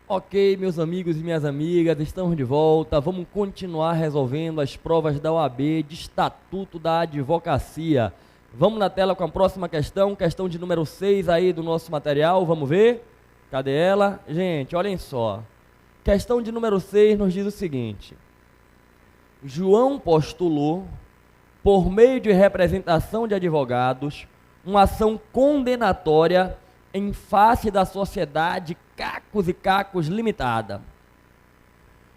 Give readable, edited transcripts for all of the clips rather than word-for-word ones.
Ok, meus amigos e minhas amigas, estamos de volta. Vamos continuar resolvendo as provas da OAB de Estatuto da Advocacia. Vamos na tela com a próxima questão, questão de número 6 aí do nosso material, vamos ver? Cadê ela? Gente, olhem só. Questão de número 6 nos diz o seguinte: João postulou, por meio de representação de advogados, uma ação condenatória em face da sociedade Cacos e Cacos Limitada,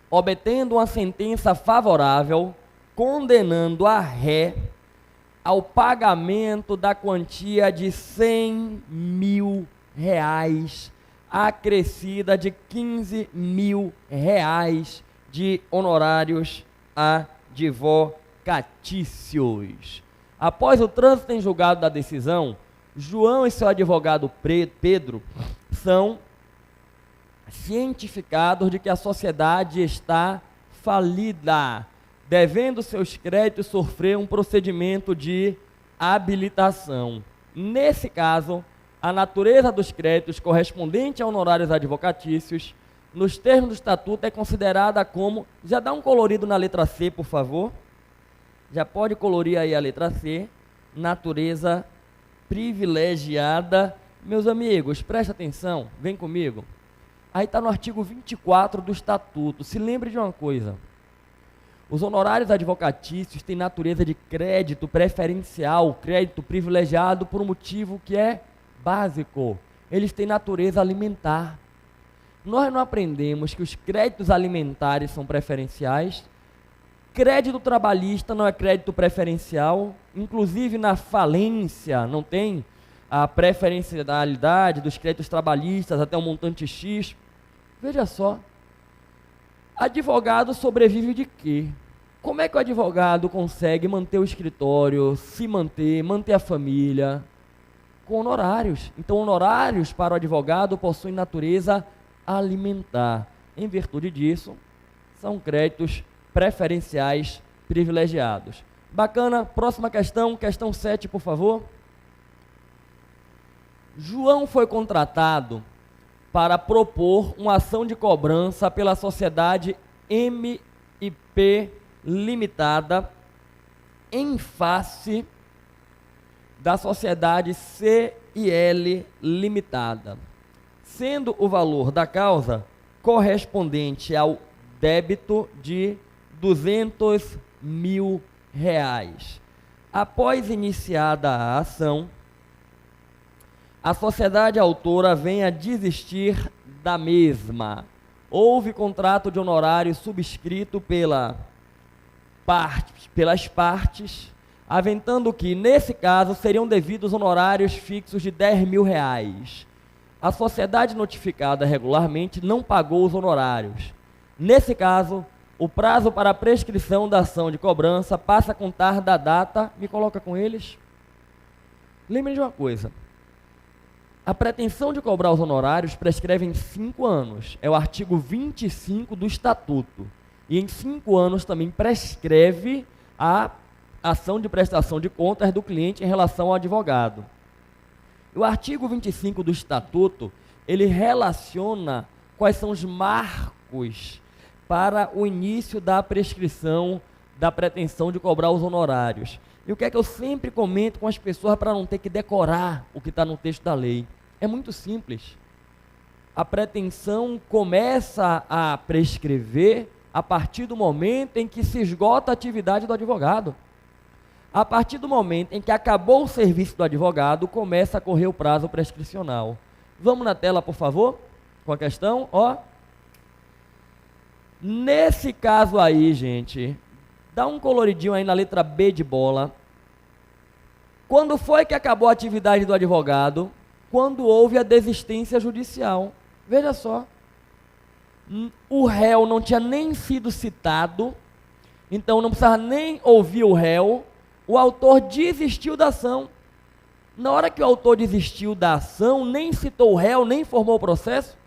obtendo uma sentença favorável, condenando a ré ao pagamento da quantia de R$100.000, acrescida de R$15.000 de honorários advocatícios. Após o trânsito em julgado da decisão, João e seu advogado Pedro são cientificados de que a sociedade está falida, devendo seus créditos sofrer um procedimento de habilitação. Nesse caso, a natureza dos créditos correspondente a honorários advocatícios, nos termos do estatuto, é considerada como... Já dá um colorido na letra C, por favor. Já pode colorir aí a letra C. Natureza privilegiada. Meus amigos, presta atenção, vem comigo. Aí está no artigo 24 do estatuto. Se lembre de uma coisa: os honorários advocatícios têm natureza de crédito preferencial, crédito privilegiado, por um motivo que é básico. Eles têm natureza alimentar. Nós não aprendemos que os créditos alimentares são preferenciais. Crédito trabalhista não é crédito preferencial. Inclusive na falência não tem a preferencialidade dos créditos trabalhistas até um montante X. Veja só, advogado sobrevive de quê? Como é que o advogado consegue manter o escritório, se manter a família? Com honorários. Então, honorários para o advogado possuem natureza alimentar. Em virtude disso, são créditos preferenciais privilegiados. Bacana, próxima questão, questão 7, por favor. João foi contratado para propor uma ação de cobrança pela sociedade MIP Limitada em face da sociedade CIL Limitada, sendo o valor da causa correspondente ao débito de R$200.000. Após iniciada a ação, a sociedade autora vem a desistir da mesma. Houve contrato de honorário subscrito pelas partes, aventando que, nesse caso, seriam devidos honorários fixos de R$10.000. A sociedade notificada regularmente não pagou os honorários. Nesse caso, o prazo para a prescrição da ação de cobrança passa a contar da data... Me coloca com eles. Lembrem de uma coisa: a pretensão de cobrar os honorários prescreve em 5 anos. É o artigo 25 do Estatuto. E em 5 anos também prescreve a ação de prestação de contas do cliente em relação ao advogado. O artigo 25 do Estatuto, ele relaciona quais são os marcos para o início da prescrição da pretensão de cobrar os honorários. E o que é que eu sempre comento com as pessoas para não ter que decorar o que está no texto da lei? É muito simples. A pretensão começa a prescrever a partir do momento em que se esgota a atividade do advogado. A partir do momento em que acabou o serviço do advogado, começa a correr o prazo prescricional. Vamos na tela, por favor, com a questão, ó. Nesse caso aí, gente, dá um coloridinho aí na letra B de bola. Quando foi que acabou a atividade do advogado? Quando houve a desistência judicial. Veja só, o réu não tinha nem sido citado, então não precisava nem ouvir o réu. O autor desistiu da ação. Na hora que o autor desistiu da ação, nem citou o réu, nem formou o processo,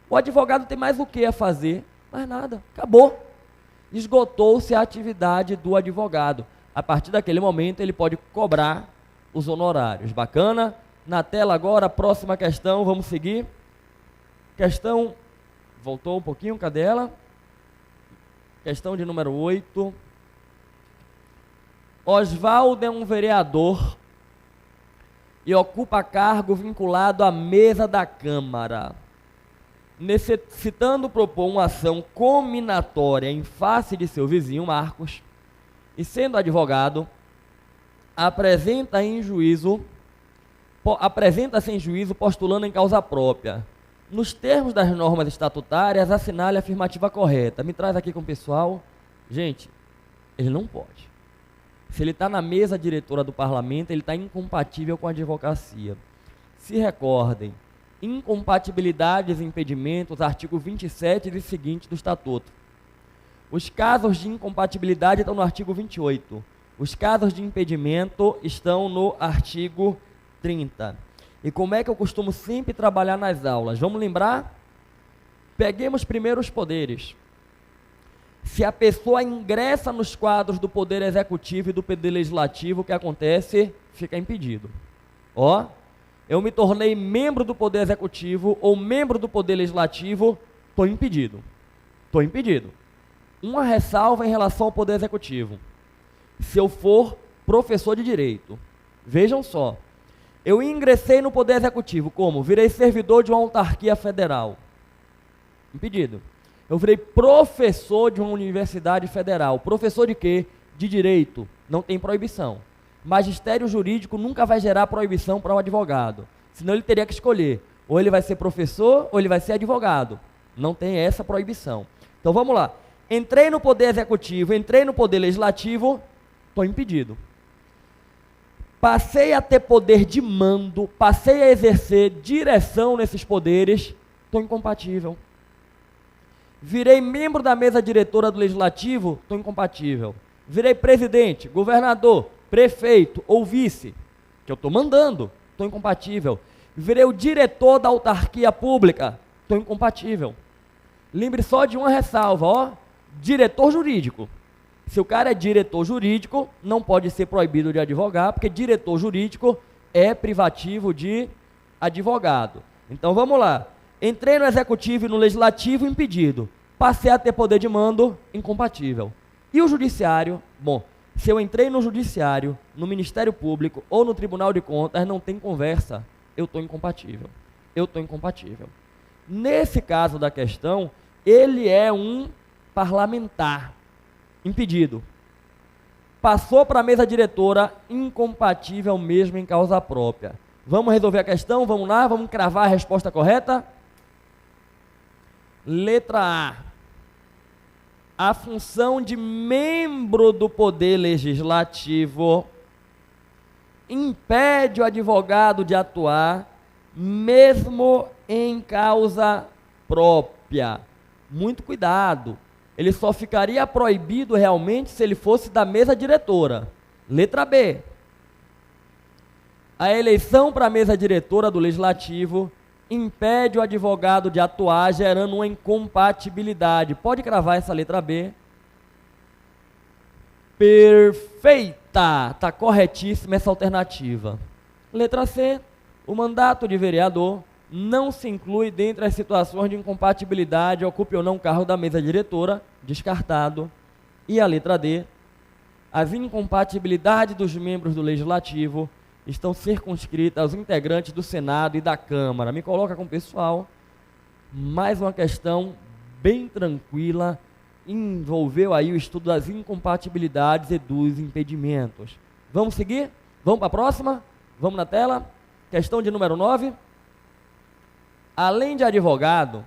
o advogado tem mais o que a fazer? Mais nada, acabou. Esgotou-se a atividade do advogado. A partir daquele momento, ele pode cobrar os honorários. Bacana? Na tela agora, a próxima questão, vamos seguir. Questão Voltou um pouquinho, cadê ela? Questão de número 8. Oswaldo é um vereador e ocupa cargo vinculado à mesa da Câmara. Necessitando propor uma ação cominatória em face de seu vizinho Marcos, e sendo advogado, apresenta-se em juízo postulando em causa própria. Nos termos das normas estatutárias, assinale a afirmativa correta. Me traz aqui com o pessoal. Gente, ele não pode. Se ele está na mesa diretora do parlamento, ele está incompatível com a advocacia. Se recordem, incompatibilidades e impedimentos, artigo 27 e seguinte do Estatuto. Os casos de incompatibilidade estão no artigo 28. Os casos de impedimento estão no artigo 30. E como é que eu costumo sempre trabalhar nas aulas? Vamos lembrar? Peguemos primeiro os poderes. Se a pessoa ingressa nos quadros do Poder Executivo e do Poder Legislativo, o que acontece? Fica impedido. Ó, eu me tornei membro do Poder Executivo ou membro do Poder Legislativo, estou impedido. Estou impedido. Uma ressalva em relação ao Poder Executivo. Se eu for professor de Direito, vejam só, eu ingressei no Poder Executivo, como? Virei servidor de uma autarquia federal. Impedido. Eu virei professor de uma universidade federal. Professor de quê? De Direito. Não tem proibição. Magistério jurídico nunca vai gerar proibição para um advogado. Senão ele teria que escolher. Ou ele vai ser professor, ou ele vai ser advogado. Não tem essa proibição. Então vamos lá. Entrei no Poder Executivo, entrei no Poder Legislativo, estou impedido. Passei a ter poder de mando, passei a exercer direção nesses poderes, estou incompatível. Virei membro da mesa diretora do Legislativo, estou incompatível. Virei presidente, governador, prefeito ou vice, que eu estou mandando, estou incompatível. Virei o diretor da autarquia pública, estou incompatível. Lembre só de uma ressalva, ó, diretor jurídico. Se o cara é diretor jurídico, não pode ser proibido de advogar, porque diretor jurídico é privativo de advogado. Então vamos lá. Entrei no Executivo e no Legislativo, impedido. Passei a ter poder de mando, incompatível. E o Judiciário? Bom, se eu entrei no Judiciário, no Ministério Público ou no Tribunal de Contas, não tem conversa. Eu estou incompatível. Eu estou incompatível. Nesse caso da questão, ele é um parlamentar. Impedido. Passou para a mesa diretora, incompatível mesmo em causa própria. Vamos resolver a questão? Vamos lá? Vamos cravar a resposta correta? Letra A. A função de membro do Poder Legislativo impede o advogado de atuar, mesmo em causa própria. Muito cuidado. Ele só ficaria proibido realmente se ele fosse da mesa diretora. Letra B. A eleição para a mesa diretora do Legislativo impede o advogado de atuar, gerando uma incompatibilidade. Pode cravar essa letra B. Perfeita! Está corretíssima essa alternativa. Letra C. O mandato de vereador não se inclui dentre as situações de incompatibilidade, ocupe ou não cargo da mesa diretora, descartado. E a letra D, as incompatibilidades dos membros do Legislativo estão circunscritas aos integrantes do Senado e da Câmara. Me coloca com o pessoal. Mais uma questão bem tranquila, envolveu aí o estudo das incompatibilidades e dos impedimentos. Vamos seguir? Vamos para a próxima? Vamos na tela? Questão de número 9. Além de advogado,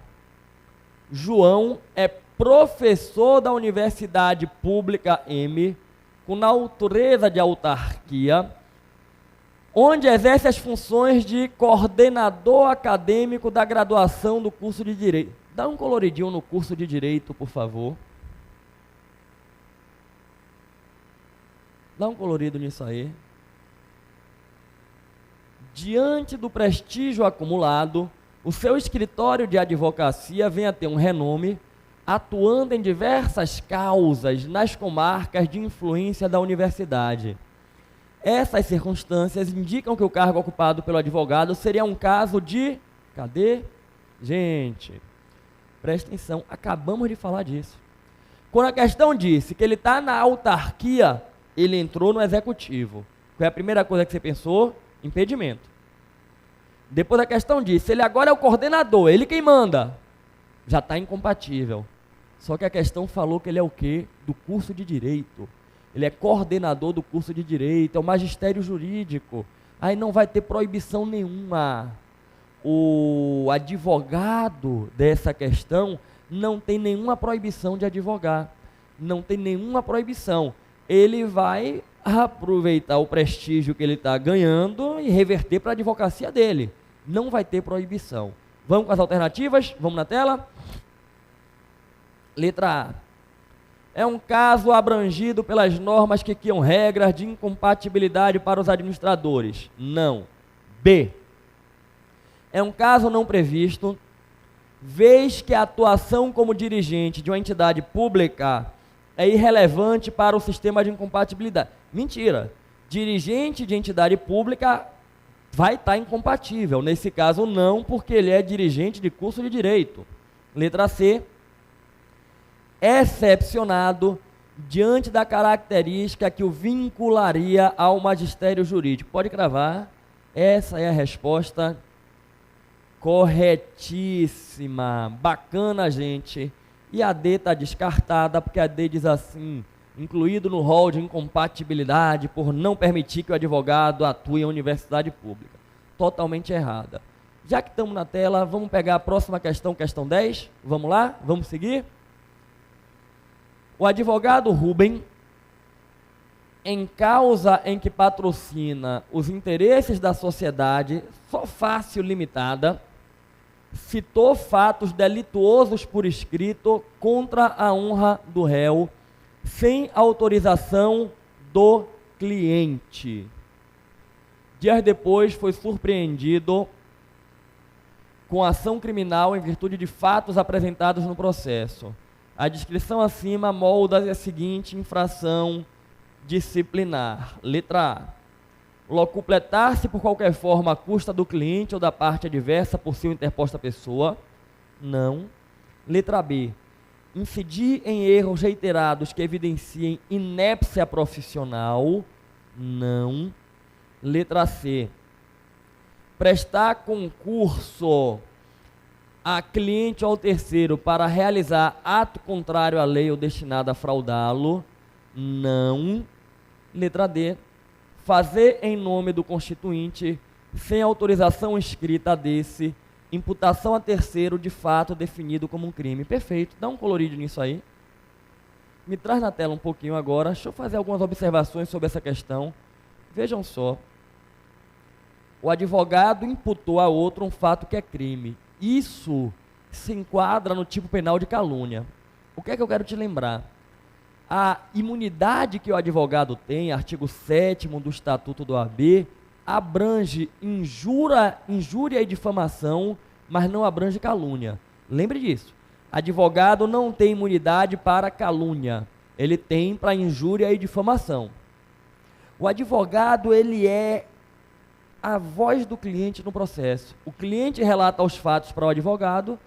João é professor da Universidade Pública M, com natureza de autarquia, onde exerce as funções de coordenador acadêmico da graduação do curso de Direito. Dá um coloridinho no curso de Direito, por favor. Dá um colorido nisso aí. Diante do prestígio acumulado, o seu escritório de advocacia vem a ter um renome, atuando em diversas causas nas comarcas de influência da universidade. Essas circunstâncias indicam que o cargo ocupado pelo advogado seria um caso de... Cadê? Gente, Presta atenção, acabamos de falar disso. Quando a questão disse que ele está na autarquia, ele entrou no executivo. Foi a primeira coisa que você pensou? Impedimento. Depois a questão disse, ele agora é o coordenador, ele quem manda. Já está incompatível. Só que a questão falou que ele é o quê? Do curso de Direito. Ele é coordenador do curso de Direito, é o magistério jurídico. Aí não vai ter proibição nenhuma. O advogado dessa questão não tem nenhuma proibição de advogar. Não tem nenhuma proibição. Ele vai aproveitar o prestígio que ele está ganhando e reverter para a advocacia dele. Não vai ter proibição. Vamos com as alternativas? Vamos na tela? Letra A. É um caso abrangido pelas normas que criam regras de incompatibilidade para os administradores. Não. B. É um caso não previsto, vez que a atuação como dirigente de uma entidade pública é irrelevante para o sistema de incompatibilidade. Mentira. Dirigente de entidade pública vai estar incompatível. Nesse caso, não, porque ele é dirigente de curso de Direito. Letra C. Excepcionado diante da característica que o vincularia ao magistério jurídico. Pode cravar. Essa é a resposta corretíssima. Bacana, gente. E a D está descartada, porque a D diz assim, incluído no rol de incompatibilidade por não permitir que o advogado atue em universidade pública. Totalmente errada. Já que estamos na tela, vamos pegar a próxima questão, questão 10. Vamos lá? Vamos seguir? O advogado Rubem, em causa em que patrocina os interesses da sociedade, só fácil limitada, citou fatos delituosos por escrito contra a honra do réu, sem autorização do cliente. Dias depois foi surpreendido com ação criminal em virtude de fatos apresentados no processo. A descrição acima molda a seguinte infração disciplinar. Letra A. Locupletar-se por qualquer forma à custa do cliente ou da parte adversa por sua interposta pessoa. Não. Letra B. Incidir em erros reiterados que evidenciem inépcia profissional. Não. Letra C. Prestar concurso a cliente ou ao terceiro para realizar ato contrário à lei ou destinado a fraudá-lo. Não. Letra D. Fazer em nome do constituinte, sem autorização escrita desse, imputação a terceiro de fato definido como um crime. Perfeito. Dá um colorido nisso aí. Me traz na tela um pouquinho agora. Deixa eu fazer algumas observações sobre essa questão. Vejam só. O advogado imputou a outro um fato que é crime. Isso se enquadra no tipo penal de calúnia. O que é que eu quero te lembrar? A imunidade que o advogado tem, artigo 7º do Estatuto do OAB, abrange injúria e difamação, mas não abrange calúnia. Lembre disso. Advogado não tem imunidade para calúnia. Ele tem para injúria e difamação. O advogado, ele é a voz do cliente no processo. O cliente relata os fatos para o advogado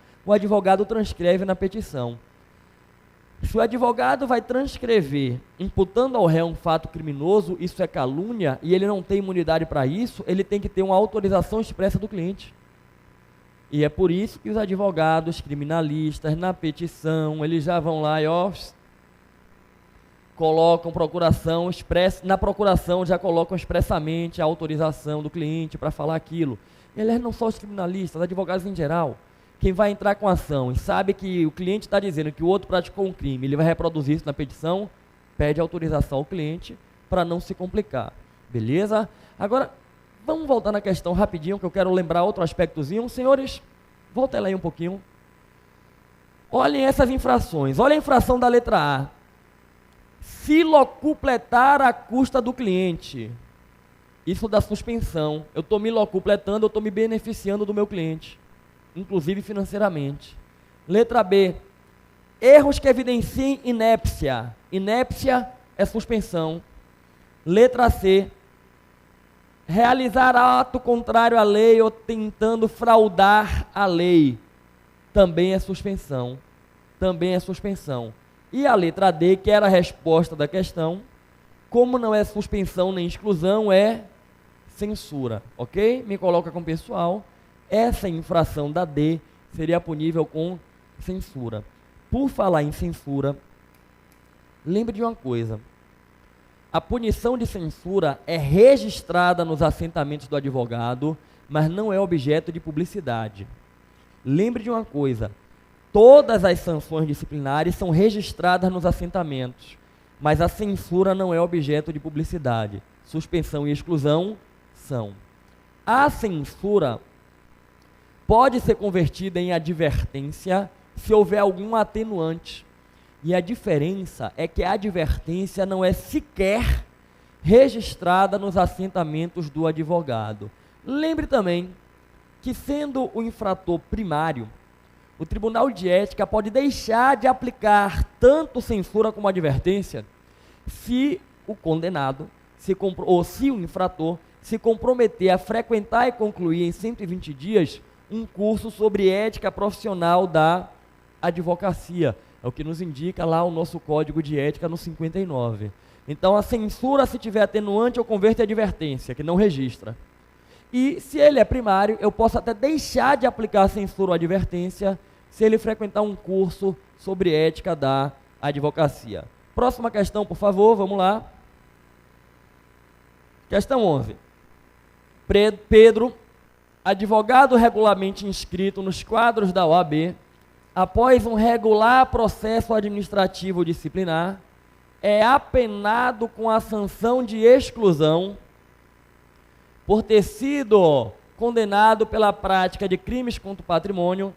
transcreve na petição. Se o advogado vai transcrever, imputando ao réu um fato criminoso, isso é calúnia, e ele não tem imunidade para isso, ele tem que ter uma autorização expressa do cliente. E é por isso que os advogados criminalistas, na petição, eles já vão lá e colocam procuração expressa, na procuração já colocam expressamente a autorização do cliente para falar aquilo. Eles não são os criminalistas, os advogados em geral. Quem vai entrar com a ação e sabe que o cliente está dizendo que o outro praticou um crime, ele vai reproduzir isso na petição, pede autorização ao cliente para não se complicar. Beleza? Agora, vamos voltar na questão rapidinho, que eu quero lembrar outro aspectozinho. Senhores, volta lá aí um pouquinho. Olhem essas infrações. Olha a infração da letra A. Se locupletar à custa do cliente. Isso dá suspensão. Eu estou me locupletando, eu estou me beneficiando do meu cliente, inclusive financeiramente. Letra B. Erros que evidenciem inépcia. Inépcia é suspensão. Letra C. Realizar ato contrário à lei ou tentando fraudar a lei. também é suspensão. Também é suspensão. E a letra D, que era a resposta da questão, como não é suspensão nem exclusão, é censura, ok? Me coloca com o pessoal. Essa infração da D seria punível com censura. Por falar em censura, lembre de uma coisa. A punição de censura é registrada nos assentamentos do advogado, mas não é objeto de publicidade. Lembre de uma coisa. Todas as sanções disciplinares são registradas nos assentamentos, mas a censura não é objeto de publicidade. Suspensão e exclusão são. A censura pode ser convertida em advertência se houver algum atenuante. E a diferença é que a advertência não é sequer registrada nos assentamentos do advogado. Lembre também que, sendo o infrator primário, o Tribunal de Ética pode deixar de aplicar tanto censura como advertência se o condenado, se o infrator, se comprometer a frequentar e concluir em 120 dias um curso sobre ética profissional da advocacia. É o que nos indica lá o nosso Código de Ética no 59. Então, a censura, se tiver atenuante, eu converto em advertência, que não registra. E, se ele é primário, eu posso até deixar de aplicar a censura ou advertência se ele frequentar um curso sobre ética da advocacia. Próxima questão, por favor, vamos lá. Questão 11. Pedro, advogado regularmente inscrito nos quadros da OAB, após um regular processo administrativo disciplinar, é apenado com a sanção de exclusão por ter sido condenado pela prática de crimes contra o patrimônio,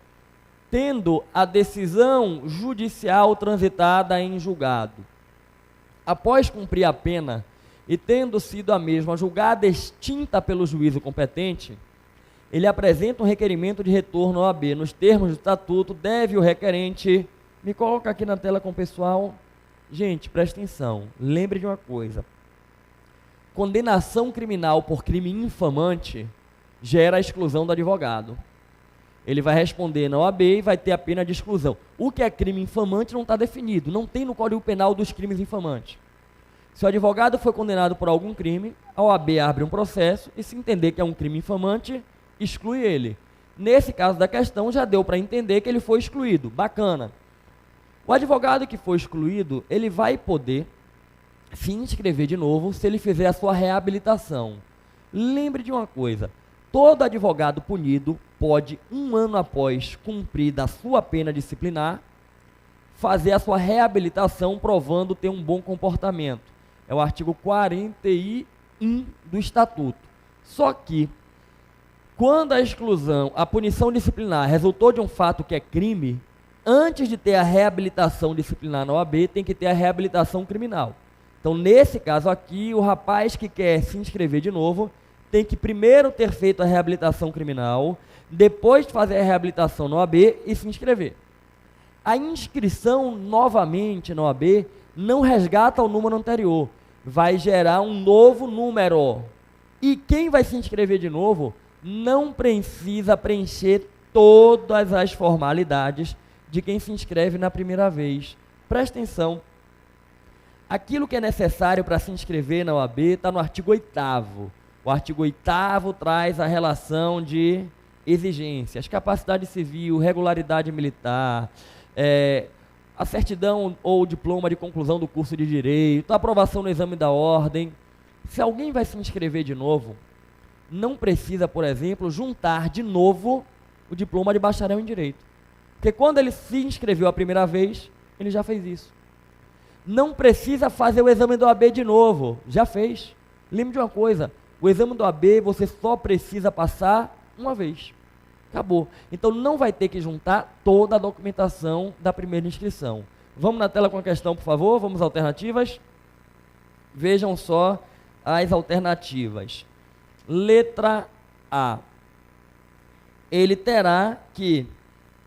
tendo a decisão judicial transitada em julgado. Após cumprir a pena e tendo sido a mesma julgada extinta pelo juízo competente, ele apresenta um requerimento de retorno à OAB. Nos termos do estatuto, deve o requerente... Me coloca aqui na tela com o pessoal. Gente, presta atenção. Lembre de uma coisa. Condenação criminal por crime infamante gera a exclusão do advogado. Ele vai responder na OAB e vai ter a pena de exclusão. O que é crime infamante não está definido. Não tem no Código Penal dos crimes infamantes. Se o advogado foi condenado por algum crime, a OAB abre um processo e, se entender que é um crime infamante, exclui ele. Nesse caso da questão, já deu para entender que ele foi excluído. Bacana. O advogado que foi excluído, ele vai poder se inscrever de novo se ele fizer a sua reabilitação. Lembre de uma coisa. Todo advogado punido pode, 1 ano após cumprida a sua pena disciplinar, fazer a sua reabilitação provando ter um bom comportamento. É o artigo 41 do Estatuto. Só que, quando a exclusão, a punição disciplinar resultou de um fato que é crime, antes de ter a reabilitação disciplinar na OAB, tem que ter a reabilitação criminal. Então, nesse caso aqui, o rapaz que quer se inscrever de novo, tem que primeiro ter feito a reabilitação criminal, depois fazer a reabilitação na OAB e se inscrever. A inscrição novamente na OAB não resgata o número anterior, vai gerar um novo número. E quem vai se inscrever de novo não precisa preencher todas as formalidades de quem se inscreve na primeira vez. Presta atenção. Aquilo que é necessário para se inscrever na OAB está no artigo 8º. O artigo 8º traz a relação de exigências, capacidade civil, regularidade militar, a certidão ou diploma de conclusão do curso de Direito, a aprovação no exame da ordem. Se alguém vai se inscrever de novo, não precisa, por exemplo, juntar de novo o diploma de bacharel em Direito. Porque quando ele se inscreveu a primeira vez, ele já fez isso. Não precisa fazer o exame do OAB de novo, já fez. Lembre de uma coisa, o exame do OAB você só precisa passar uma vez. Acabou. Então não vai ter que juntar toda a documentação da primeira inscrição. Vamos na tela com a questão, por favor, vamos às alternativas. Vejam só as alternativas. Letra A. Ele terá que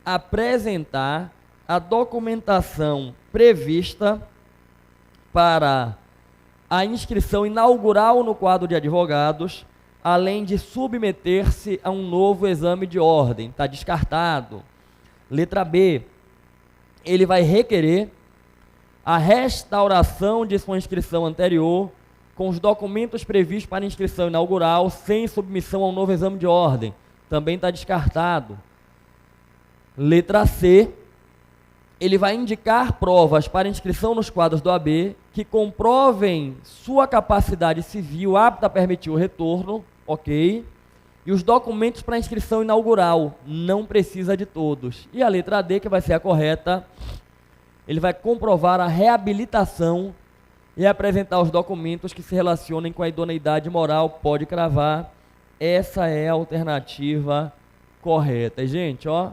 apresentar a documentação prevista para a inscrição inaugural no quadro de advogados, além de submeter-se a um novo exame de ordem. Está descartado. Letra B, ele vai requerer a restauração de sua inscrição anterior com os documentos previstos para inscrição inaugural sem submissão ao novo exame de ordem. Também está descartado. Letra C, ele vai indicar provas para inscrição nos quadros do AB que comprovem sua capacidade civil apta a permitir o retorno, ok? E os documentos para inscrição inaugural, não precisa de todos. E a letra D, que vai ser a correta, ele vai comprovar a reabilitação e apresentar os documentos que se relacionem com a idoneidade moral, pode cravar. Essa é a alternativa correta. E, gente, ó,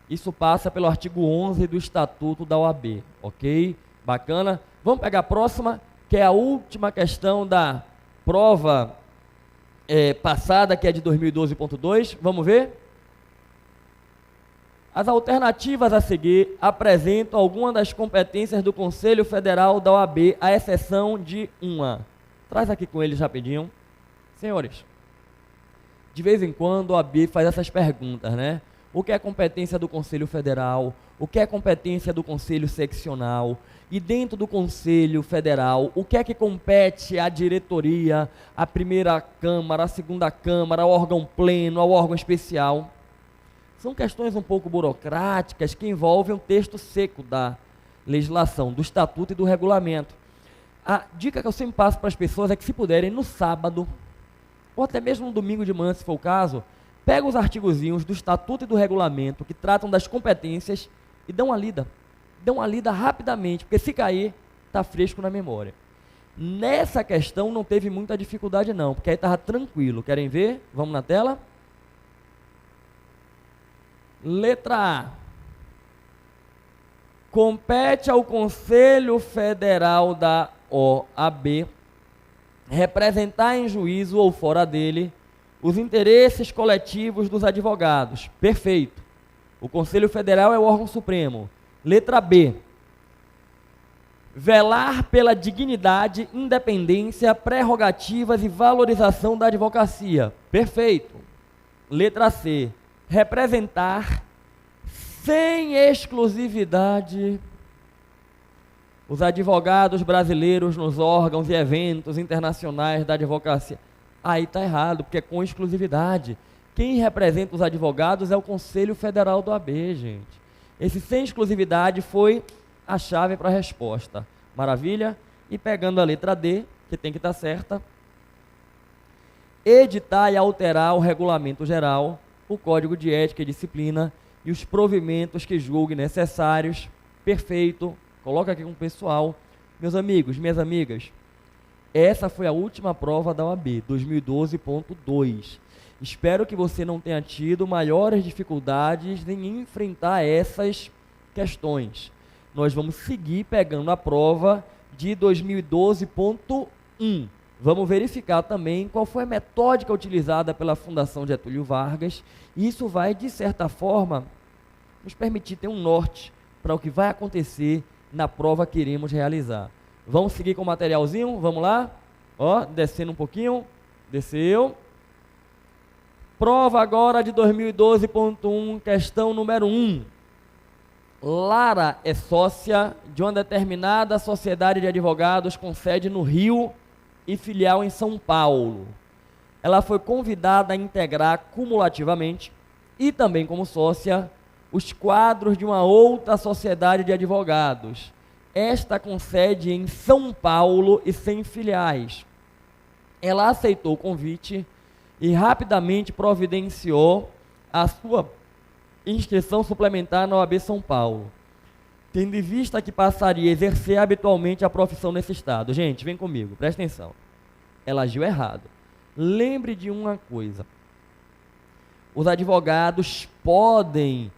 isso passa pelo artigo 11 do Estatuto da OAB, ok? Bacana? Vamos pegar a próxima, que é a última questão da prova passada, que é de 2012.2. Vamos ver? As alternativas a seguir apresentam algumas das competências do Conselho Federal da OAB, à exceção de uma. Traz aqui com eles rapidinho. Senhores, de vez em quando a OAB faz essas perguntas, né? O que é competência do Conselho Federal? O que é competência do Conselho Seccional? E dentro do Conselho Federal, o que é que compete à diretoria, à primeira Câmara, à segunda Câmara, ao órgão pleno, ao órgão especial? São questões um pouco burocráticas que envolvem o texto seco da legislação, do estatuto e do regulamento. A dica que eu sempre passo para as pessoas é que, se puderem, no sábado, ou até mesmo no domingo de manhã, se for o caso, pega os artigozinhos do estatuto e do regulamento que tratam das competências e dão uma lida. Dão uma lida rapidamente, porque se cair, está fresco na memória. Nessa questão não teve muita dificuldade não, porque aí estava tranquilo. Querem ver? Vamos na tela? Letra A. Compete ao Conselho Federal da OAB representar em juízo ou fora dele os interesses coletivos dos advogados. Perfeito. O Conselho Federal é o órgão supremo. Letra B. Velar pela dignidade, independência, prerrogativas e valorização da advocacia. Perfeito. Letra C. Representar sem exclusividade os advogados brasileiros nos órgãos e eventos internacionais da advocacia. Aí está errado, porque é com exclusividade. Quem representa os advogados é o Conselho Federal do AB, gente. Esse sem exclusividade foi a chave para a resposta. Maravilha? E pegando a letra D, que tem que estar certa, editar e alterar o regulamento geral, o Código de Ética e Disciplina e os provimentos que julgue necessários. Perfeito. Coloca aqui com o pessoal. Meus amigos, minhas amigas, essa foi a última prova da OAB, 2012.2. Espero que você não tenha tido maiores dificuldades em enfrentar essas questões. Nós vamos seguir pegando a prova de 2012.1. Vamos verificar também qual foi a metódica utilizada pela Fundação Getúlio Vargas. E isso vai, de certa forma, nos permitir ter um norte para o que vai acontecer na prova que iremos realizar. Vamos seguir com o materialzinho? Vamos lá? Ó, descendo um pouquinho. Desceu. Prova agora de 2012.1, questão número 1. Lara é sócia de uma determinada sociedade de advogados com sede no Rio e filial em São Paulo. Ela foi convidada a integrar cumulativamente e também como sócia os quadros de uma outra sociedade de advogados. Esta com sede em São Paulo e sem filiais. Ela aceitou o convite e rapidamente providenciou a sua inscrição suplementar na OAB São Paulo, tendo em vista que passaria a exercer habitualmente a profissão nesse estado. Gente, vem comigo, presta atenção. Ela agiu errado. Lembre de uma coisa. Os advogados podem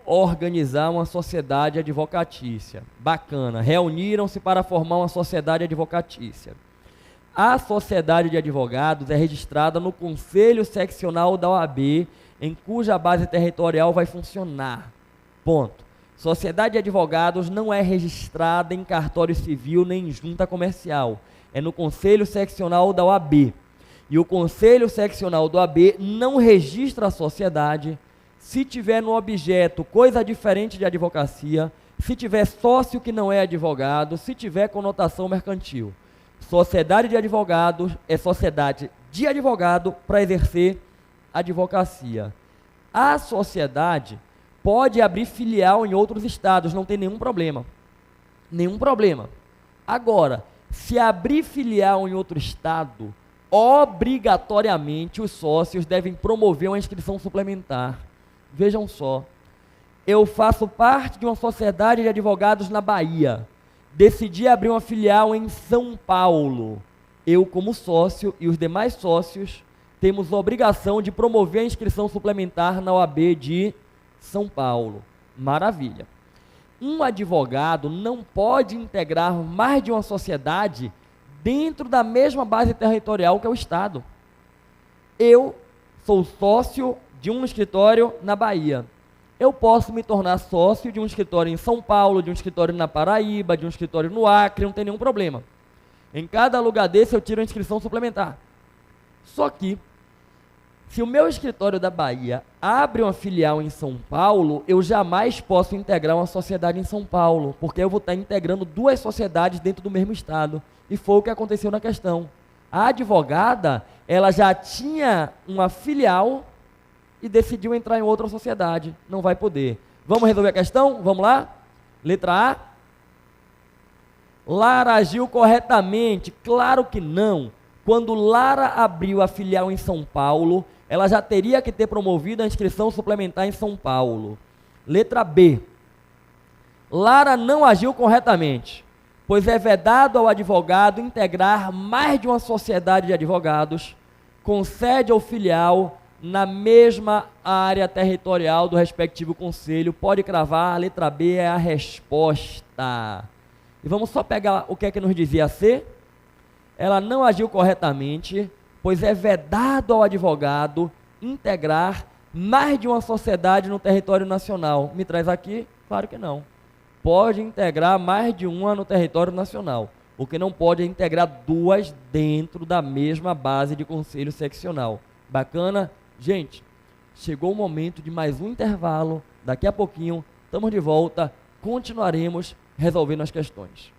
organizar uma sociedade advocatícia. Bacana. Reuniram-se para formar uma sociedade advocatícia. A sociedade de advogados é registrada no Conselho Seccional da OAB, em cuja base territorial vai funcionar. Ponto. Sociedade de advogados não é registrada em cartório civil nem em junta comercial. É no Conselho Seccional da OAB. E o Conselho Seccional da OAB não registra a sociedade se tiver no objeto coisa diferente de advocacia, se tiver sócio que não é advogado, se tiver conotação mercantil. Sociedade de advogados é sociedade de advogado para exercer advocacia. A sociedade pode abrir filial em outros estados, não tem nenhum problema. Nenhum problema. Agora, se abrir filial em outro estado, obrigatoriamente os sócios devem promover uma inscrição suplementar. Vejam só, eu faço parte de uma sociedade de advogados na Bahia. Decidi abrir uma filial em São Paulo. Eu, como sócio, e os demais sócios, temos a obrigação de promover a inscrição suplementar na OAB de São Paulo. Maravilha. Um advogado não pode integrar mais de uma sociedade dentro da mesma base territorial que é o Estado. Eu sou sócio de um escritório na Bahia. Eu posso me tornar sócio de um escritório em São Paulo, de um escritório na Paraíba, de um escritório no Acre, não tem nenhum problema. Em cada lugar desse eu tiro a inscrição suplementar. Só que, se o meu escritório da Bahia abre uma filial em São Paulo, eu jamais posso integrar uma sociedade em São Paulo, porque eu vou estar integrando duas sociedades dentro do mesmo estado. E foi o que aconteceu na questão. A advogada, ela já tinha uma filial e decidiu entrar em outra sociedade. Não vai poder. Vamos resolver a questão? Vamos lá? Letra A. Lara agiu corretamente? Claro que não. Quando Lara abriu a filial em São Paulo, ela já teria que ter promovido a inscrição suplementar em São Paulo. Letra B. Lara não agiu corretamente, pois é vedado ao advogado integrar mais de uma sociedade de advogados com sede ou filial na mesma área territorial do respectivo conselho. Pode cravar, a letra B é a resposta. E vamos só pegar o que é que nos dizia a C. Ela não agiu corretamente, pois é vedado ao advogado integrar mais de uma sociedade no território nacional. Me traz aqui? Claro que não. Pode integrar mais de uma no território nacional. O que não pode é integrar duas dentro da mesma base de conselho seccional. Bacana? Gente, chegou o momento de mais um intervalo. Daqui a pouquinho, estamos de volta. Continuaremos resolvendo as questões.